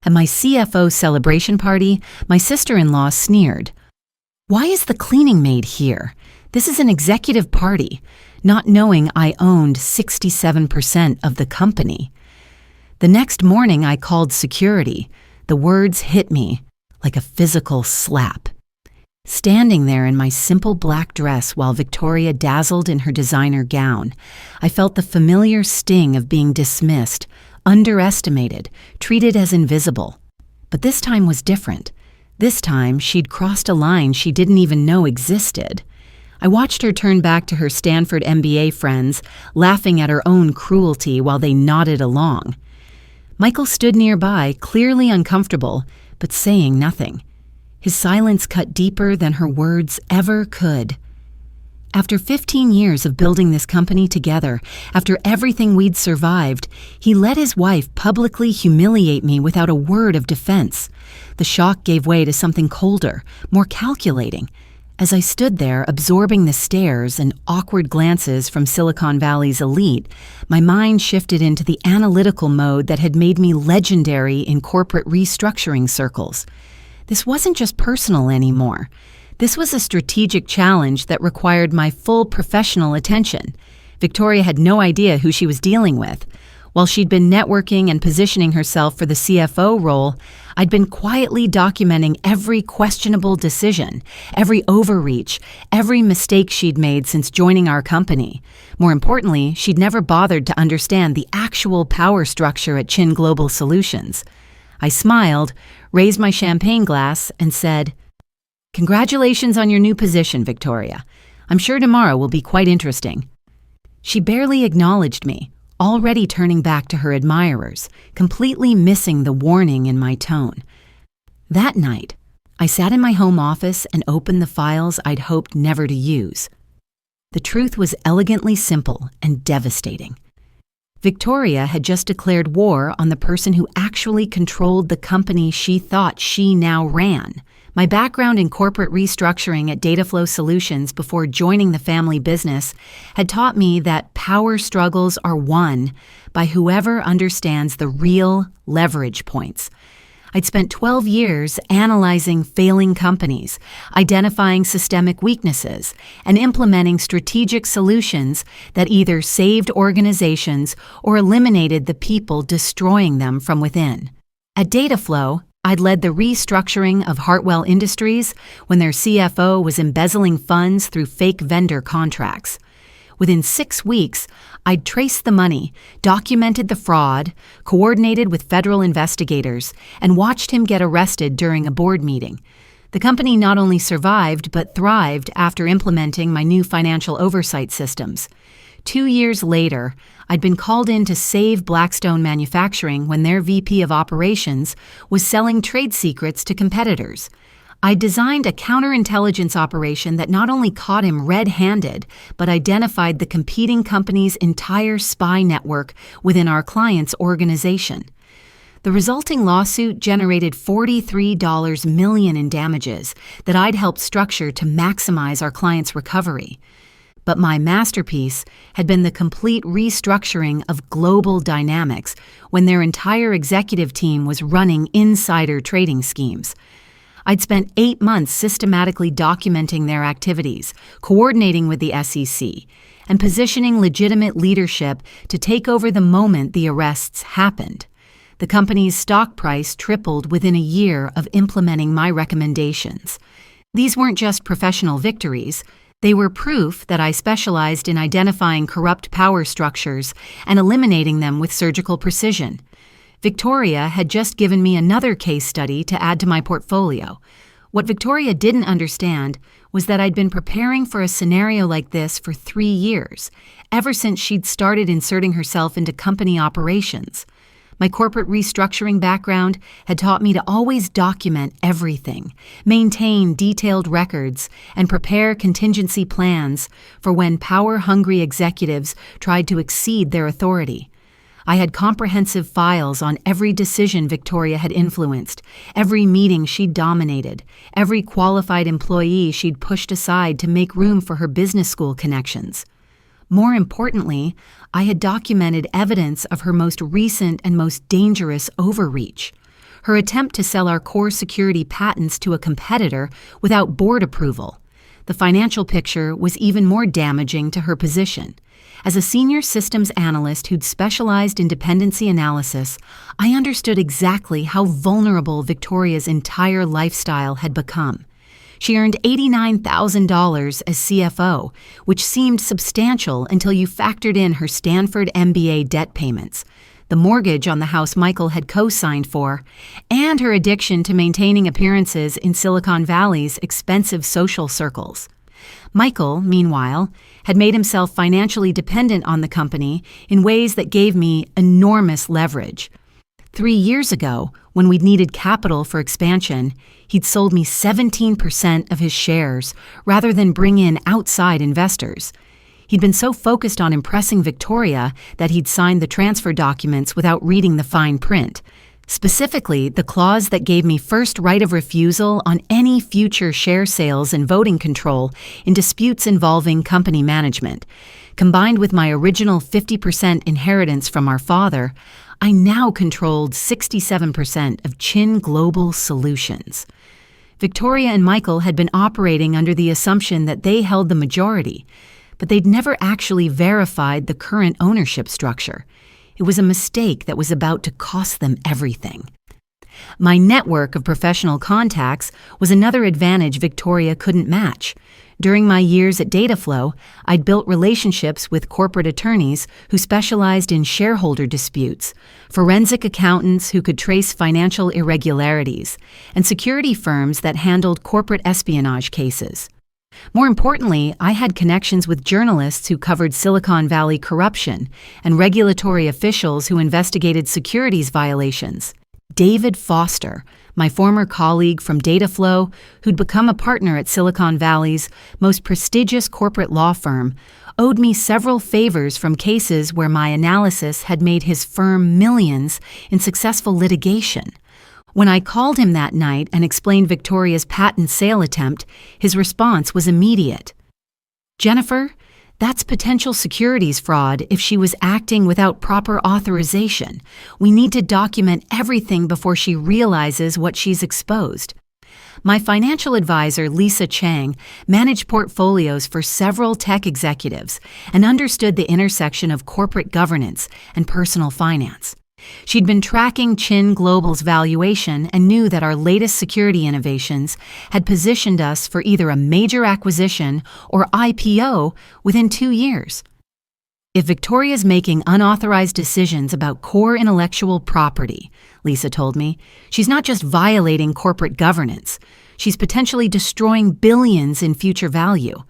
At my CFO celebration party, my sister-in-law sneered. "Why is the cleaning maid here? This is an executive party," not knowing I owned 67% of the company. The next morning I called security. The words hit me like a physical slap. Standing there in my simple black dress while Victoria dazzled in her designer gown, I felt the familiar sting of being dismissed, underestimated, treated as invisible. But this time was different. This time, she'd crossed a line she didn't even know existed. I watched her turn back to her Stanford MBA friends, laughing at her own cruelty while they nodded along. Michael stood nearby, clearly uncomfortable, but saying nothing. His silence cut deeper than her words ever could. After 15 years of building this company together, after everything we'd survived, he let his wife publicly humiliate me without a word of defense. The shock gave way to something colder, more calculating. As I stood there, absorbing the stares and awkward glances from Silicon Valley's elite, my mind shifted into the analytical mode that had made me legendary in corporate restructuring circles. This wasn't just personal anymore. This was a strategic challenge that required my full professional attention. Victoria had no idea who she was dealing with. While she'd been networking and positioning herself for the CFO role, I'd been quietly documenting every questionable decision, every overreach, every mistake she'd made since joining our company. More importantly, she'd never bothered to understand the actual power structure at Chin Global Solutions. I smiled, raised my champagne glass, and said, "Congratulations on your new position, Victoria. I'm sure tomorrow will be quite interesting." She barely acknowledged me, already turning back to her admirers, completely missing the warning in my tone. That night, I sat in my home office and opened the files I'd hoped never to use. The truth was elegantly simple and devastating. Victoria had just declared war on the person who actually controlled the company she thought she now ran. My background in corporate restructuring at Dataflow Solutions before joining the family business had taught me that power struggles are won by whoever understands the real leverage points. I'd spent 12 years analyzing failing companies, identifying systemic weaknesses, and implementing strategic solutions that either saved organizations or eliminated the people destroying them from within. At Dataflow, I'd led the restructuring of Hartwell Industries when their CFO was embezzling funds through fake vendor contracts. Within 6 weeks, I'd traced the money, documented the fraud, coordinated with federal investigators, and watched him get arrested during a board meeting. The company not only survived but thrived after implementing my new financial oversight systems. 2 years later, I'd been called in to save Blackstone Manufacturing when their VP of Operations was selling trade secrets to competitors. I designed a counterintelligence operation that not only caught him red-handed, but identified the competing company's entire spy network within our client's organization. The resulting lawsuit generated $43 million in damages that I'd helped structure to maximize our client's recovery. But my masterpiece had been the complete restructuring of Global Dynamics when their entire executive team was running insider trading schemes. I'd spent 8 months systematically documenting their activities, coordinating with the SEC, and positioning legitimate leadership to take over the moment the arrests happened. The company's stock price tripled within a year of implementing my recommendations. These weren't just professional victories. They were proof that I specialized in identifying corrupt power structures and eliminating them with surgical precision. Victoria had just given me another case study to add to my portfolio. What Victoria didn't understand was that I'd been preparing for a scenario like this for 3 years, ever since she'd started inserting herself into company operations. My corporate restructuring background had taught me to always document everything, maintain detailed records, and prepare contingency plans for when power-hungry executives tried to exceed their authority. I had comprehensive files on every decision Victoria had influenced, every meeting she'd dominated, every qualified employee she'd pushed aside to make room for her business school connections. More importantly, I had documented evidence of her most recent and most dangerous overreach. her attempt to sell our core security patents to a competitor without board approval. The financial picture was even more damaging to her position. As a senior systems analyst who'd specialized in dependency analysis, I understood exactly how vulnerable Victoria's entire lifestyle had become. She earned $89,000 as CFO, which seemed substantial until you factored in her Stanford MBA debt payments, the mortgage on the house Michael had co-signed for, and her addiction to maintaining appearances in Silicon Valley's expensive social circles. Michael, meanwhile, had made himself financially dependent on the company in ways that gave me enormous leverage. 3 years ago, when we'd needed capital for expansion, he'd sold me 17% of his shares rather than bring in outside investors. He'd been so focused on impressing Victoria that he'd signed the transfer documents without reading the fine print, specifically the clause that gave me first right of refusal on any future share sales and voting control in disputes involving company management. Combined with my original 50% inheritance from our father, I now controlled 67% of Chin Global Solutions. Victoria and Michael had been operating under the assumption that they held the majority, but they'd never actually verified the current ownership structure. It was a mistake that was about to cost them everything. My network of professional contacts was another advantage Victoria couldn't match. During my years at Dataflow, I'd built relationships with corporate attorneys who specialized in shareholder disputes, forensic accountants who could trace financial irregularities, and security firms that handled corporate espionage cases. More importantly, I had connections with journalists who covered Silicon Valley corruption and regulatory officials who investigated securities violations. David Foster, my former colleague from Dataflow, who'd become a partner at Silicon Valley's most prestigious corporate law firm, owed me several favors from cases where my analysis had made his firm millions in successful litigation. When I called him that night and explained Victoria's patent sale attempt, his response was immediate. "Jennifer, that's potential securities fraud if she was acting without proper authorization. We need to document everything before she realizes what she's exposed." My financial advisor, Lisa Chang, managed portfolios for several tech executives and understood the intersection of corporate governance and personal finance. She'd been tracking Chin Global's valuation and knew that our latest security innovations had positioned us for either a major acquisition or IPO within 2 years. "If Victoria's making unauthorized decisions about core intellectual property," Lisa told me, "she's not just violating corporate governance, she's potentially destroying billions in future value."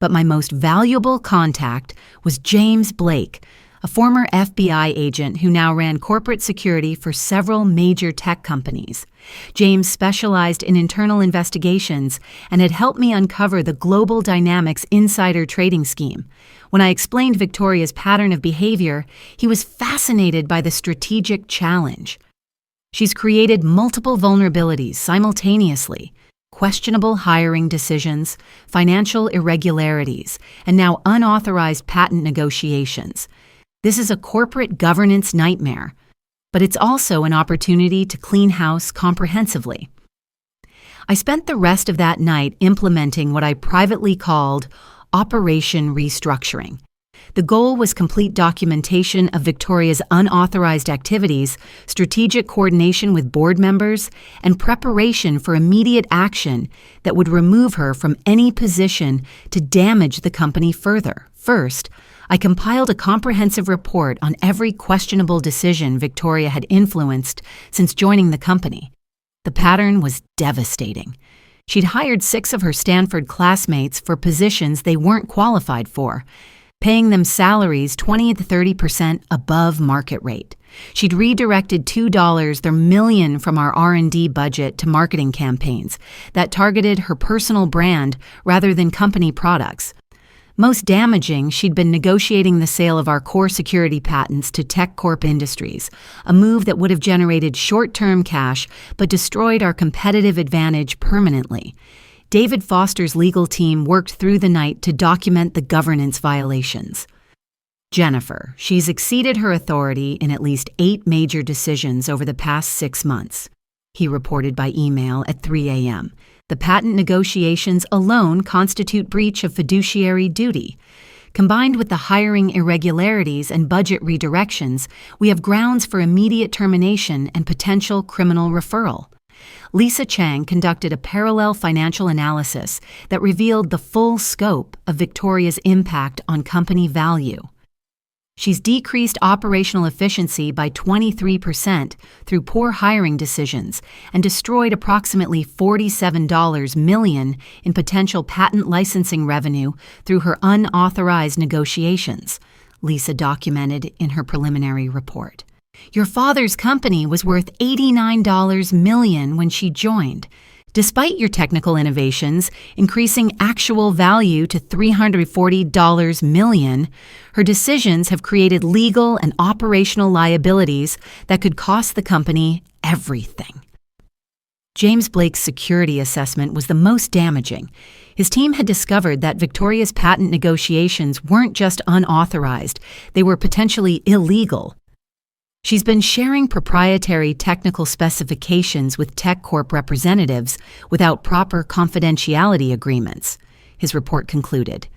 But my most valuable contact was James Blake, a former FBI agent who now ran corporate security for several major tech companies. James specialized in internal investigations and had helped me uncover the Global Dynamics insider trading scheme. When I explained Victoria's pattern of behavior, he was fascinated by the strategic challenge. "She's created multiple vulnerabilities simultaneously: questionable hiring decisions, financial irregularities, and now unauthorized patent negotiations. This is a corporate governance nightmare, but it's also an opportunity to clean house comprehensively." I spent the rest of that night implementing what I privately called Operation Restructuring. The goal was complete documentation of Victoria's unauthorized activities, strategic coordination with board members, and preparation for immediate action that would remove her from any position to damage the company further. First, I compiled a comprehensive report on every questionable decision Victoria had influenced since joining the company. The pattern was devastating. She'd hired 6 of her Stanford classmates for positions they weren't qualified for, paying them salaries 20 to 30% above market rate. She'd redirected $2 their million from our R&D budget to marketing campaigns that targeted her personal brand rather than company products. Most damaging, she'd been negotiating the sale of our core security patents to Tech Corp Industries, a move that would have generated short-term cash but destroyed our competitive advantage permanently. David Foster's legal team worked through the night to document the governance violations. "Jennifer, she's exceeded her authority in at least 8 major decisions over the past 6 months. he reported by email at 3 a.m. The patent negotiations alone constitute breach of fiduciary duty. Combined with the hiring irregularities and budget redirections, we have grounds for immediate termination and potential criminal referral. Lisa Chang conducted a parallel financial analysis that revealed the full scope of Victoria's impact on company value. She's decreased operational efficiency by 23% through poor hiring decisions and destroyed approximately $47 million in potential patent licensing revenue through her unauthorized negotiations, Lisa documented in her preliminary report. Your father's company was worth $89 million when she joined. Despite your technical innovations, increasing actual value to $340 million, her decisions have created legal and operational liabilities that could cost the company everything. James Blake's security assessment was the most damaging. His team had discovered that Victoria's patent negotiations weren't just unauthorized, they were potentially illegal. She's been sharing proprietary technical specifications with TechCorp representatives without proper confidentiality agreements, his report concluded.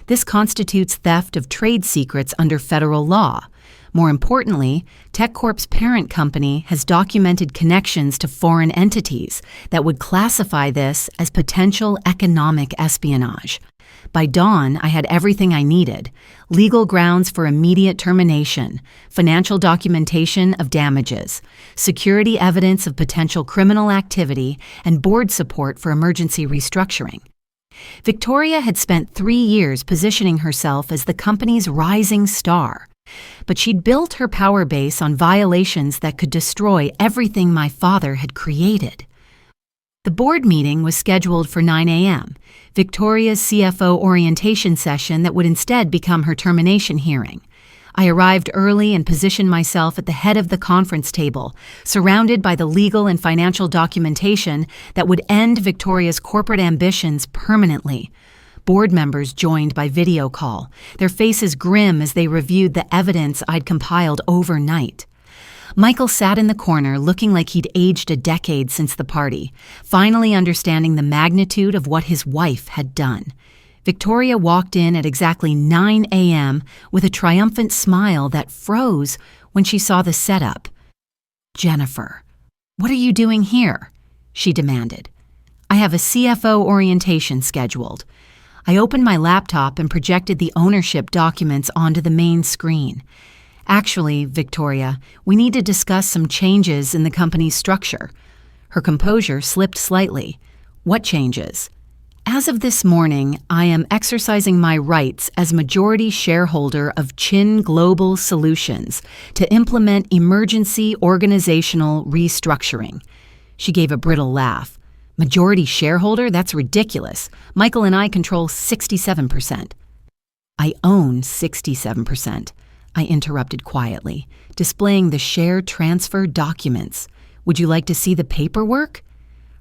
This constitutes theft of trade secrets under federal law. More importantly, TechCorp's parent company has documented connections to foreign entities that would classify this as potential economic espionage. By dawn, I had everything I needed: legal grounds for immediate termination, financial documentation of damages, security evidence of potential criminal activity, and board support for emergency restructuring. Victoria had spent 3 years positioning herself as the company's rising star, but she'd built her power base on violations that could destroy everything my father had created. The board meeting was scheduled for 9 a.m., Victoria's CFO orientation session that would instead become her termination hearing. I arrived early and positioned myself at the head of the conference table, surrounded by the legal and financial documentation that would end Victoria's corporate ambitions permanently. Board members joined by video call, their faces grim as they reviewed the evidence I'd compiled overnight. Michael sat in the corner looking like he'd aged a decade since the party, finally understanding the magnitude of what his wife had done. Victoria walked in at exactly 9 a.m. with a triumphant smile that froze when she saw the setup. "Jennifer, what are you doing here?" she demanded. "I have a CFO orientation scheduled." I opened my laptop and projected the ownership documents onto the main screen. "Actually, Victoria, we need to discuss some changes in the company's structure." Her composure slipped slightly. "What changes?" "As of this morning, I am exercising my rights as majority shareholder of Chin Global Solutions to implement emergency organizational restructuring." She gave a brittle laugh. "Majority shareholder? That's ridiculous. Michael and I control 67%. "I own 67%. I interrupted quietly, displaying the share transfer documents. "Would you like to see the paperwork?"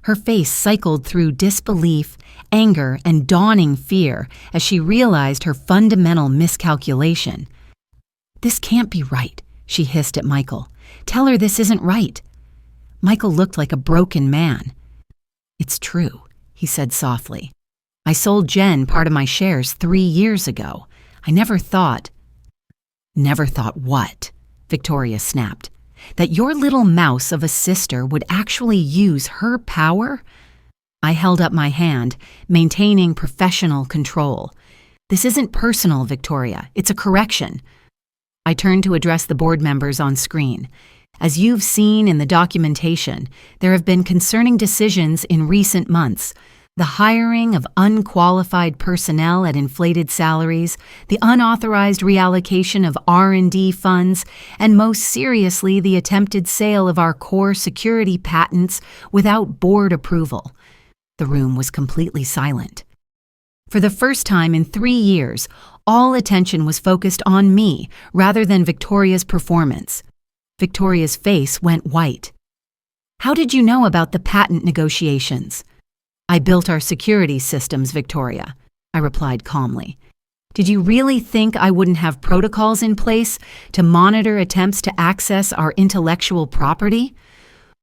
Her face cycled through disbelief, anger, and dawning fear as she realized her fundamental miscalculation. "This can't be right," she hissed at Michael. "Tell her this isn't right." Michael looked like a broken man. "It's true," he said softly. "I sold Jen part of my shares 3 years ago. I never thought—" "Never thought what?" Victoria snapped. "That your little mouse of a sister would actually use her power?" I held up my hand, maintaining professional control. "This isn't personal, Victoria. It's a correction." I turned to address the board members on screen. "As you've seen in the documentation, there have been concerning decisions in recent months. The hiring of unqualified personnel at inflated salaries, the unauthorized reallocation of R&D funds, and most seriously, the attempted sale of our core security patents without board approval." The room was completely silent. For the first time in 3 years, all attention was focused on me rather than Victoria's performance. Victoria's face went white. "How did you know about the patent negotiations?" "I built our security systems, Victoria," I replied calmly. "Did you really think I wouldn't have protocols in place to monitor attempts to access our intellectual property?"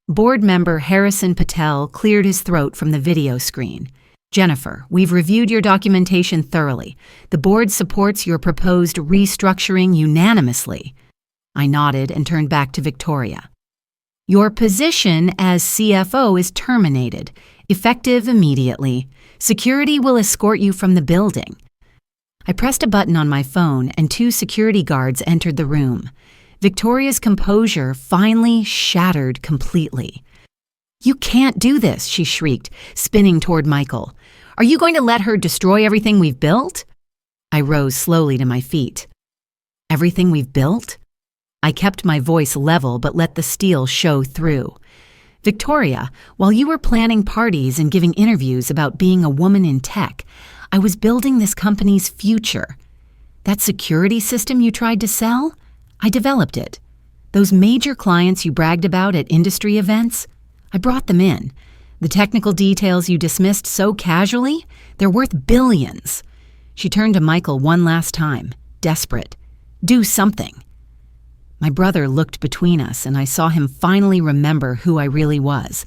Board member Harrison Patel cleared his throat from the video screen. Jennifer, we've reviewed your documentation thoroughly. The board supports your proposed restructuring unanimously. I nodded and turned back to Victoria. Your position as CFO is terminated, effective immediately. Security will escort you from the building. I pressed a button on my phone and 2 security guards entered the room. Victoria's composure finally shattered completely. You can't do this, she shrieked, spinning toward Michael. Are you going to let her destroy everything we've built? I rose slowly to my feet. Everything we've built? I kept my voice level but let the steel show through. Victoria, while you were planning parties and giving interviews about being a woman in tech, I was building this company's future. That security system you tried to sell? I developed it. Those major clients you bragged about at industry events? I brought them in. The technical details you dismissed so casually? They're worth billions. She turned to Michael one last time, desperate. Do something. My brother looked between us, and I saw him finally remember who I really was.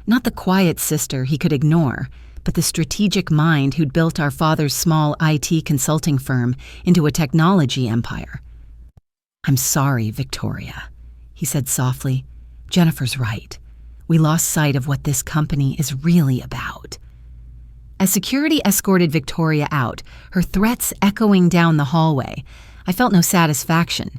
Not the quiet sister he could ignore, but the strategic mind who'd built our father's small IT consulting firm into a technology empire. I'm sorry, Victoria, he said softly. Jennifer's right. We lost sight of what this company is really about. As security escorted Victoria out, her threats echoing down the hallway, I felt no satisfaction.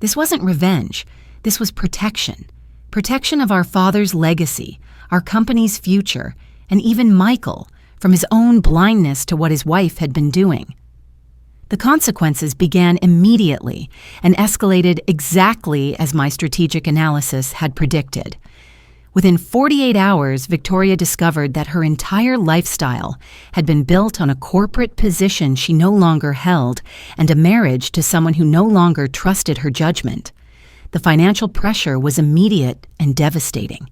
This wasn't revenge. This was protection. Protection of our father's legacy, our company's future, and even Michael from his own blindness to what his wife had been doing. The consequences began immediately and escalated exactly as my strategic analysis had predicted. Within 48 hours, Victoria discovered that her entire lifestyle had been built on a corporate position she no longer held and a marriage to someone who no longer trusted her judgment. The financial pressure was immediate and devastating.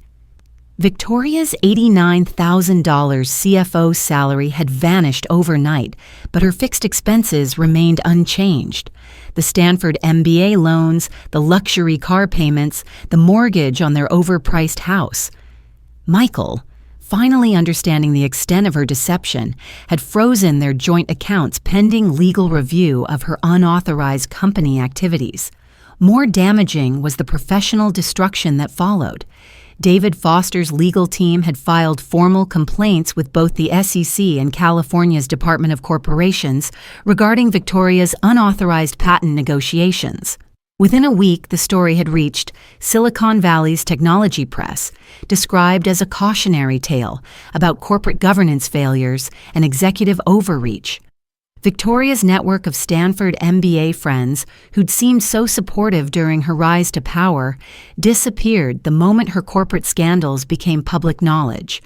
Victoria's $89,000 CFO salary had vanished overnight, but her fixed expenses remained unchanged. The Stanford MBA loans, the luxury car payments, the mortgage on their overpriced house. Michael, finally understanding the extent of her deception, had frozen their joint accounts pending legal review of her unauthorized company activities. More damaging was the professional destruction that followed. David Foster's legal team had filed formal complaints with both the SEC and California's Department of Corporations regarding Victoria's unauthorized patent negotiations. Within a week, the story had reached Silicon Valley's technology press, described as a cautionary tale about corporate governance failures and executive overreach. Victoria's network of Stanford MBA friends, who'd seemed so supportive during her rise to power, disappeared the moment her corporate scandals became public knowledge.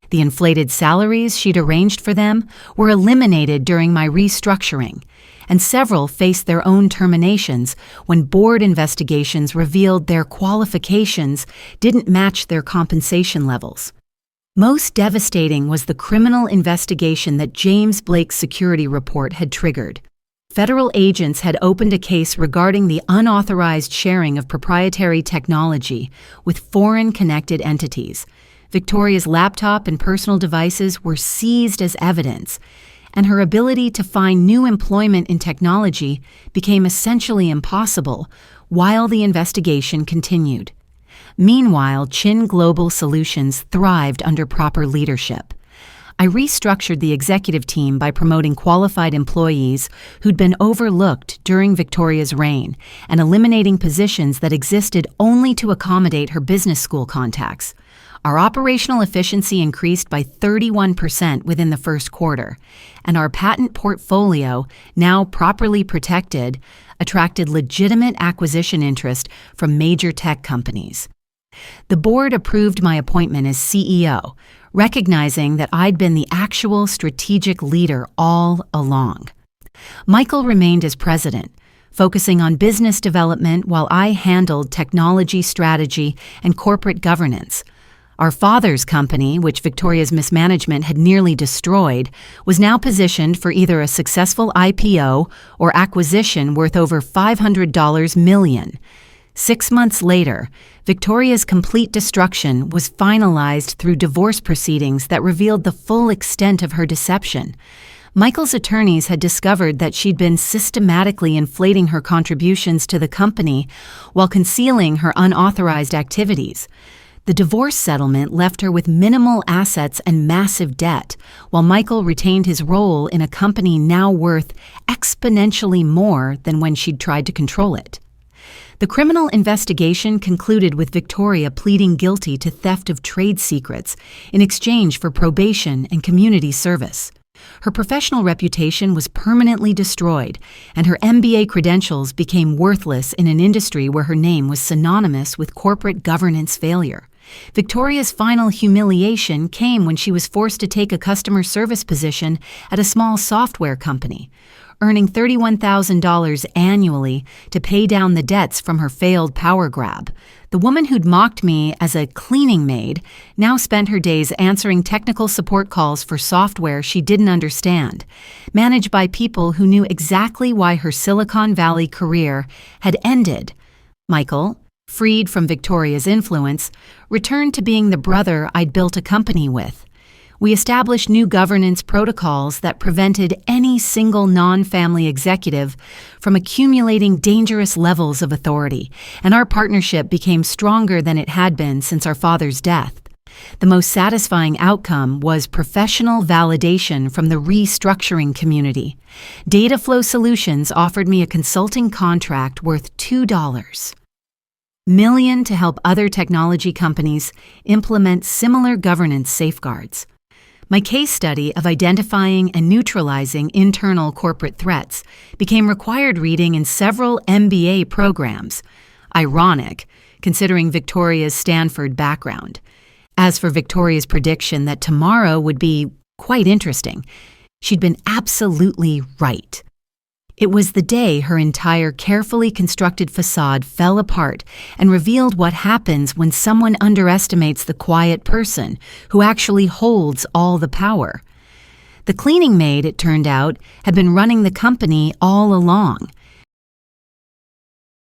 The inflated salaries she'd arranged for them were eliminated during my restructuring, and several faced their own terminations when board investigations revealed their qualifications didn't match their compensation levels. Most devastating was the criminal investigation that James Blake's security report had triggered. Federal agents had opened a case regarding the unauthorized sharing of proprietary technology with foreign connected entities. Victoria's laptop and personal devices were seized as evidence, and her ability to find new employment in technology became essentially impossible while the investigation continued. Meanwhile, Chin Global Solutions thrived under proper leadership. I restructured the executive team by promoting qualified employees who'd been overlooked during Victoria's reign and eliminating positions that existed only to accommodate her business school contacts. Our operational efficiency increased by 31% within the first quarter, and our patent portfolio, now properly protected, attracted legitimate acquisition interest from major tech companies. The board approved my appointment as CEO, recognizing that I'd been the actual strategic leader all along. Michael remained as president, focusing on business development while I handled technology strategy and corporate governance. Our father's company, which Victoria's mismanagement had nearly destroyed, was now positioned for either a successful IPO or acquisition worth over $500 million. 6 months later, Victoria's complete destruction was finalized through divorce proceedings that revealed the full extent of her deception. Michael's attorneys had discovered that she'd been systematically inflating her contributions to the company while concealing her unauthorized activities. The divorce settlement left her with minimal assets and massive debt, while Michael retained his role in a company now worth exponentially more than when she'd tried to control it. The criminal investigation concluded with Victoria pleading guilty to theft of trade secrets in exchange for probation and community service. Her professional reputation was permanently destroyed, and her MBA credentials became worthless in an industry where her name was synonymous with corporate governance failure. Victoria's final humiliation came when she was forced to take a customer service position at a small software company, earning $31,000 annually to pay down the debts from her failed power grab. The woman who'd mocked me as a cleaning maid now spent her days answering technical support calls for software she didn't understand, managed by people who knew exactly why her Silicon Valley career had ended. Michael, freed from Victoria's influence, returned to being the brother I'd built a company with. We established new governance protocols that prevented any single non-family executive from accumulating dangerous levels of authority, and our partnership became stronger than it had been since our father's death. The most satisfying outcome was professional validation from the restructuring community. Dataflow Solutions offered me a consulting contract worth $2 million to help other technology companies implement similar governance safeguards. My case study of identifying and neutralizing internal corporate threats became required reading in several MBA programs. Ironic, considering Victoria's Stanford background. As for Victoria's prediction that tomorrow would be quite interesting, she'd been absolutely right. It was the day her entire carefully constructed facade fell apart and revealed what happens when someone underestimates the quiet person who actually holds all the power. The cleaning maid, it turned out, had been running the company all along.